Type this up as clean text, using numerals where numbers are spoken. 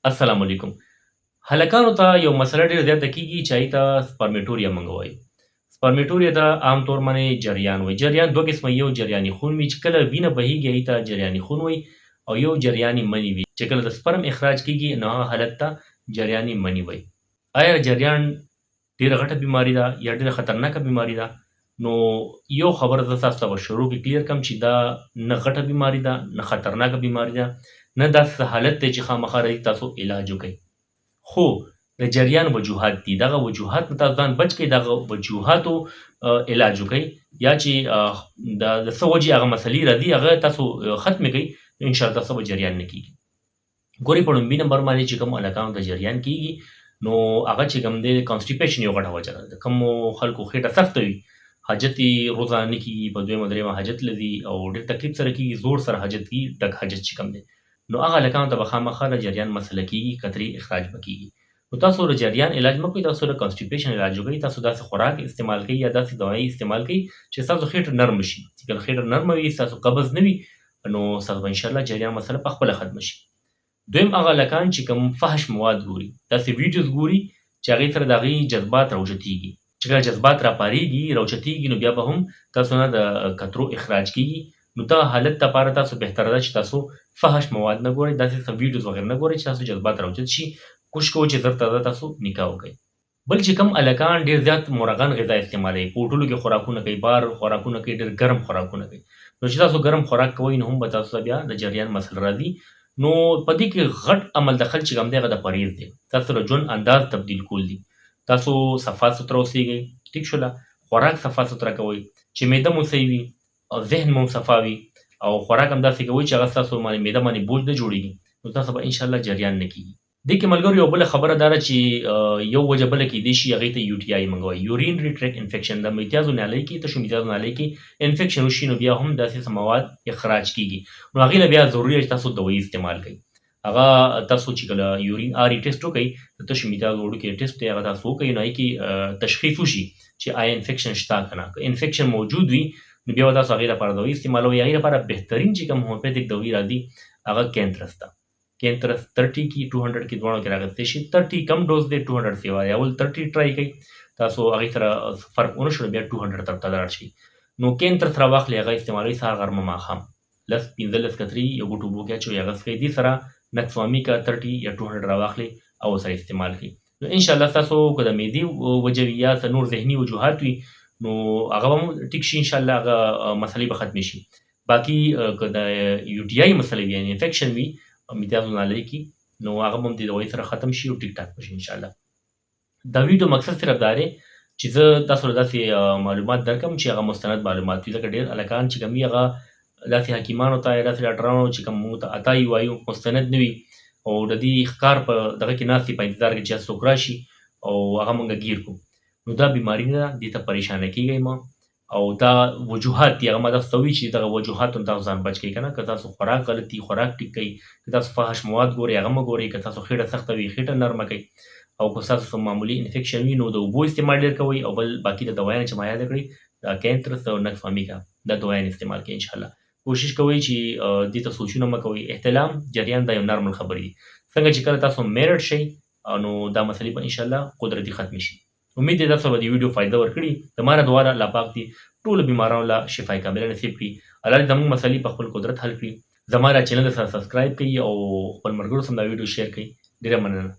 السلام علیکم. هلکانو ته یو مسله ډېره زیاته کېږي چې هغې ته سپرمیټوریا موږ وایو. سپرمیټوریا ته عام طور باندې جریان وایي. جریان دوه قسمه، یو جریاني خون وي چې کله وینه بهیږي هغې ته جریاني خون وایي، او یو جریاني مني وي چې کله د سپرم اخراج کېږي نو هغه حالت ته جریاني مني وایي. آیا جریان ډېره غټه بیماري ده یا ډېره خطرناکه بیماري ده؟ نو یو خبره زه تاسو ته په شروع کې کلیر کړم چې دا نه غټه بیماري ده، نه خطرناکه بیماري ده، نه داسې حالت دی چې خامخا راځي تاسو علاج وکړئ. خو د جریان وجوهات دي. دغه وجوهات نه تاسو ځان بچ کړئ، دغه وجوهاتو علاج وکړئ، یا چې د څه وجې هغه مسلې راځي هغه تاسو ختمې کړئ، نو انشاءالله تاسو به جریان نه کېږي. ګورئ په لومړي نمبر باندې چې کوم هلکانو ته جریان کېږي نو هغه چې کوم دی کانسټیپیشن یو غټه وجه ده. د کومو خلکو خېټه سخته وي، حاجت یې روزانه نه کېږي، په دویمه درېیمه حاجت له ځي او ډېر تکلیف سره کېږي، زور سره حاجت کېږي، ډک حاجت چې کوم دی، نو هغه هلکانو ته به خامخا د جریان مسله کېږي، قطرې اخراج به کېږي. نو تاسو د جریان علاج مه کوئ، تاسو د کانسټیپیشن علاج وکړئ. تاسو داسې خوراک استعمال کوئ یا داسې دوایي استعمال کوئ چې ستاسو خېټه نرمه شي. چې کله خېټه نرمه وي، ستاسو قبض نه وي، نو ستاسو به انشاءالله جریان مسله پخپله ختمه شي. دویم هغه هلکان چې کوم فحش مواد ګوري، داسې ویډیوز ګوري چې هغې سره د هغې جذبات راوچتېږي. چې کله جذبات راپارېږي، راوچتېږي، نو بیا به هم تاسو نه د قطرو اخراج کېږي. نو دغه حالت دپاره تاسو بهتره ده چې تاسو فحش مواد نه ګورئ، داسې څه ویډیوز وغیره نه ګورئ چې تاسو جذبات راوچت شي. کوشش کوئ چې زر تر زر تاسو نکاح وکړئ. بل چې کوم هلکان ډېر زیات مرغن غذا استعمالوي، په هوټلو کې خوراکونه کوي، بار خوراکونه کوي، ډېر ګرم خوراکونه کوي، نو چې تاسو ګرم خوراک کوئ نو هم به تاسو ته بیا د جریان مسله راځي. نو په دې کې غټ عمل دخل چې کوم دی هغه د پرهیز دی. تاسو د ژوند انداز تبدیل کول دي. تاسو صفا سوتره اوسېږئ، ټیک شوله، خوراک صفا سوتره کوئ چې معده مو صحیح وي او ذهن مو صفا وي، او خوراک همداسې کوئ چې هغه ستاسو معده باندې بوج نه جوړېږي، نو تاسو به انشاءالله جریان نه کېږي. دې کې ملګرو یو بله خبره دا ده چې یو وجه بله کېدی شي هغې ته یو ټي آی موږ وایو، یورینري ټریک انفیکشن. د میتیازو نالۍ کې، تشو میتیازو نالۍ کې انفیکشن وشي نو بیا هم داسې څه مواد اخراج کېږي، نو هغې له بیا ضروري ده چې تاسو دوایي استعمال کوئ. هغه تاسو چې کله یورین آر ای ټیسټ وکئ، د تشو میتیازو وړوکی ټیسټ دی، هغه تاسو وکئ، نو هغې کې تشخیص وشي چې آیا انفیکشن شته که نه. که انفیکشن موجود وي نو بیا به تاسو هغې لپاره دوایي استعمالوئ. هغې لپاره بهترین چې کوم هومیوپیتھک دوایي راځي هغه کینترس ده. کینترس 30 کې 200 کې دواړو کې راغلی شي. 30 کم ډوز دی، 200 سیوا دی. اول 30 ټرای کوئ، تاسو هغې سره فرق ونه شو بیا 200 طرف ته لاړ شئ. نو کینترس راواخلئ، هغه استعمالوئ سهار غرمه ماښام، 15 قطرې یو ګوټ اوبو کې اچوئ، هغه څښئ. دې سره نکسوامی کا 30 یا 200 راواخلئ او ورسره استعمال کړئ. نو انشاءالله ستاسو که د معدې وجه وي یا څه نور ذهني وجوهات وي نو هغه به هم ټیک شي، انشاءالله هغه مسلې به ختمې شي. باقي که د یو ټي آی مسلې وي یعنې انفیکشن وي میتیازو نالۍ کې، نو هغه به هم د دوایي سره ختم شي او ټیک ټاک به شي انشاءالله. دا ویډیو مقصد صرف دا دی چې زه تاسو له داسې معلومات درکړم چې هغه مستند معلومات وي، ځکه ډېر هلکان چې کوم وي هغه داسې حکیمانو ته یا داسې ډاکټرانو چې کوم موږ ته عطایي وایو مستند نه وي، او د دې ښکار په دغه کې ناست دي په انتظار کې چې څوک راشي او هغه موږ ګیر کړو. نو دا بیماري نه ده، دې ته پریشانه کېږئ مه. او دا وجوهات دي، هغه ما تاسو ته ووایي چې دغه وجوهاتو نه تاسو ځان بچ کړئ که نه. که تاسو خوراک غلط دي، خوراک ټیک کړئ. که تاسو فحش مواد ګورئ هغه مه ګورئ. که تاسو خېټه سخته وي خېټه نرمه کړئ. او که ستاسو معمولي انفیکشن وي نو د اوبو استعمال ډېر کوئ، او بل باقي د دوایانو چې ما یاده کړئ د کینترس او نکسوامیکا دا دوایان استعمال کړئ انشاءالله. کوشش کوئ چې دې ته سوچونه مه کوئ. احتلام جریان دا یو نارمل خبرې دي. څنګه چې کله تاسو میرډ شئ نو دا مسلې به انشاءالله قدرتي ختمې شي. امید دی تاسو به د ویډیو فایده ورکړي. د ما نه دعا ده الله پاک دې ټولو بیمارانو له شفای کامله نصیب کړي. الله دې زموږ مسلې په خپل قدرت حل کړي. زما دا چینل سره سبسکرایب کړئ او خپل ملګرو سره دا ویډیو شیر کړئ. ډېره مننه.